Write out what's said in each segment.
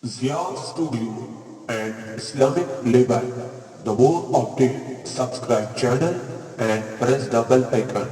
Zia Studio and Islamic Label. The more update, subscribe channel and press the bell icon.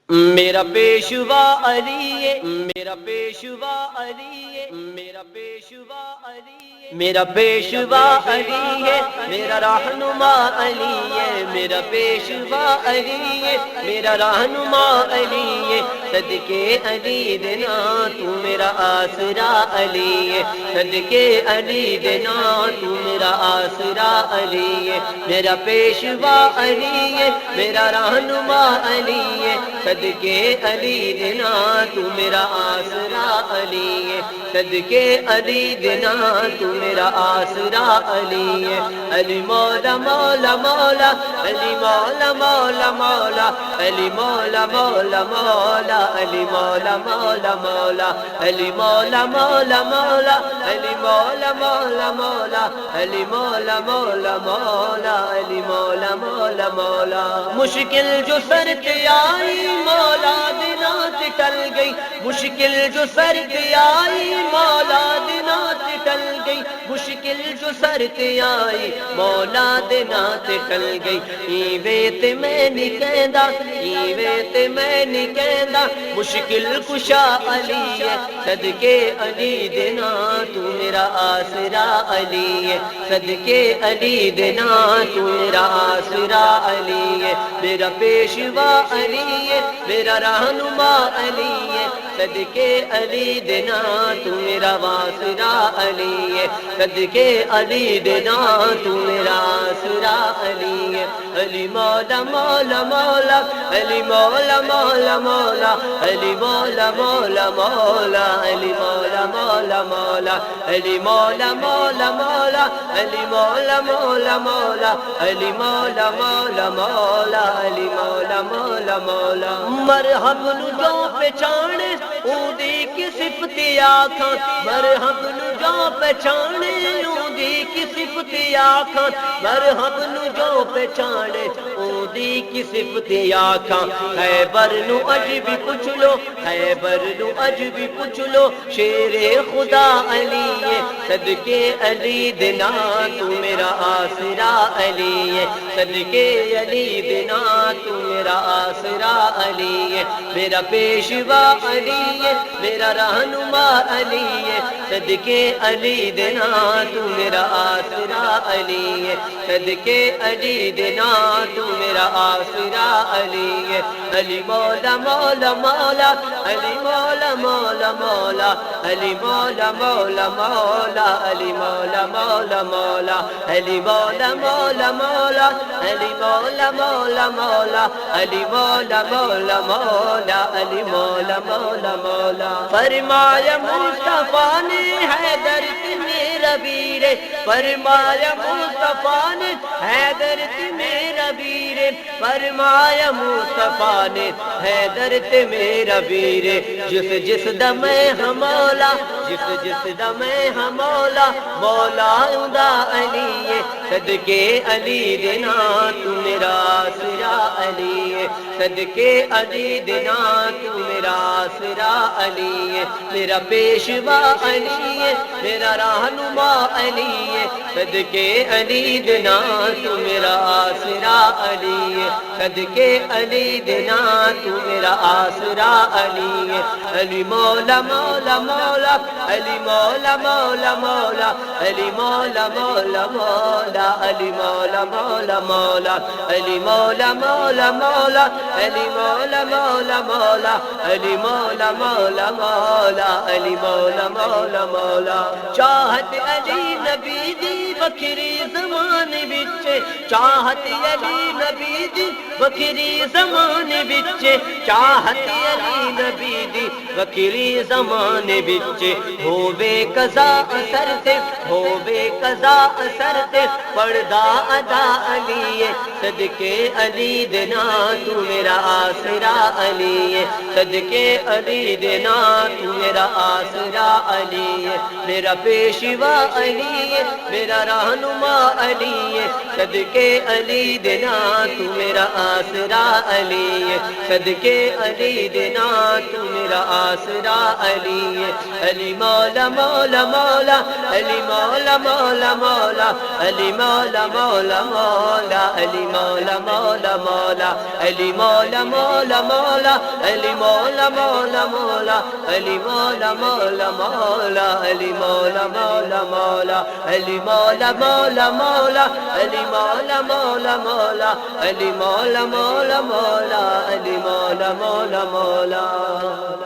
میرا پیشوا علی ہے، میرا پیشوا علی ہے، میرا پیشوا علی ہے، میرا پیشوا علی ہے، میرا رہنما علی ہے، میرا پیشوا علی ہے، میرا رہنما علی ہے، صدقے علی دینا تو میرا آسرا علی ہے، صدقے علی دینا تو میرا آسرا علی ہے، میرا پیشوا علی ہے، میرا رہنما علی ہے، صدقے علی دینا تو میرا آسرا علی ہے، صدقے علی دینا تو میرا آسرا علی ہے، علی مولا مولا مولا، علی مولا مولا مولا، علی مولا مولا مولا، علی مولا مولا مولا، علی مولا مولا مولا، علی مولا مولا مولا، علی مولا مولا مولا، علی مولا مولا مولا، مشکل جو سر پہ آئی مولا دنات ٹل گئی، مشکل جو سر پہ آئی مولا دنات ٹل گئی، مشکل جو سر پہ آئی مولا دنات ٹل گئی، ایویں تے میں نہیں کہندا، ایویں تے میں نہیں کہندا، مشکل کشا علی ہے، صدقے علی دینا تو میرا آسرا علی ہے، صدقے علی دینا تو میرا آسرا علی ہے، میرا پیشوا علی ہے، میرا رہنما علی ہے، صدقے علی دینا تو میرا واسرا علی ہے، صدقے علی دینا تو میرا آسرا علی ہے، علی مولا مولا مولا، علی مولا مولا مولا، علی مولا مولا مولا، علی مولا مولا مولا، علی مولا مولا مولا، علی مولا مولا مولا، علی مولا مولا مولا، علی مولا مولا مولا، مرحب نو جو پہچانے اودی کی صفتی آکھاں، مرحب نو جو پہچانے اودی کی صفتی آکھاں، مرحب نو جو پہچانے اودی کی صفتی آکھاں، خیبر نو اج بھی پوچھ لو، خیبر نو اج بھی پوچھ لو، شیر خدا علی ہے، صدقے علی دینا تو میرا آسرا علی ہے، صدقے علی دینا تو میرا آسرا علی ہے، میرا پیشوا علی ہے، میرا رہنما علی ہے، صدقے علی دینا تو میرا آسرا علی ہے، صدقے علی دینا تو میرا آسرا علی ہے، علی مولا مولا مولا، علی مولا مولا مولا، علی مولا مولا مولا، علی مولا مولا مولا، علی مولا مولا مولا، علی مولا مولا مولا، علی مولا مولا مولا، علی مولا مولا مولا، فرمایا مصطفیٰ نے حیدر میرا ویر، فرمایا مصطفیٰ نے حیدر میرا ویر، فرمایا مصطفیٰ نے حیدر میرا ویر، جس جس دم ہم مولا، جس جس دم ہم مولا، مولا ادا علی ہے، صدقے علی دینا تو میرا آسرا علی ہے، صدقے علی دینا تو میرا آسرا علی ہے، میرا پیشوا علی ہے، میرا رہنما علی ہے، صدقے علی دینا تو میرا آسرا علی ہے، صدقے علی دینا تو میرا آسرا علی ہے، علی مولا مولا مولا، علی مولا مولا مولا، علی مولا مولا مولا، علی مولا مولا مولا، علی مولا مولا مولا، علی مولا مولا مولا، علی مولا مولا مولا، علی مولا مولا مولا، چاہت علی نبی دی بکری زمان وچ، چاہت علی نبی دی بکری زمان وچ، چاہت علی نبی دی بکری زمان وچ، ہووے قضا اثر تے، ہووے قضا اثر تے، پردہ ادا علی ہے، صدقے علی دینا تو میرا آسرا علی ہے، صدقے علی دینا تو میرا آسرا علی ہے، میرا پیشوا علی ہے، میرا رہنما علی ہے، صدقے علی دینا تو میرا آسرا علی ہے، صدقے علی دینا تو میرا میرا آسرا علی ہے علی مولا مولا مولا علی مولا مولا مولا علی مولا مولا مولا علی مولا مولا مولا علی مولا مولا مولا علی مولا مولا مولا علی مولا مولا مولا علی مولا مولا مولا علی مولا مولا مولا علی مولا مولا مولا علی مولا مولا مولا علی مولا مولا مولا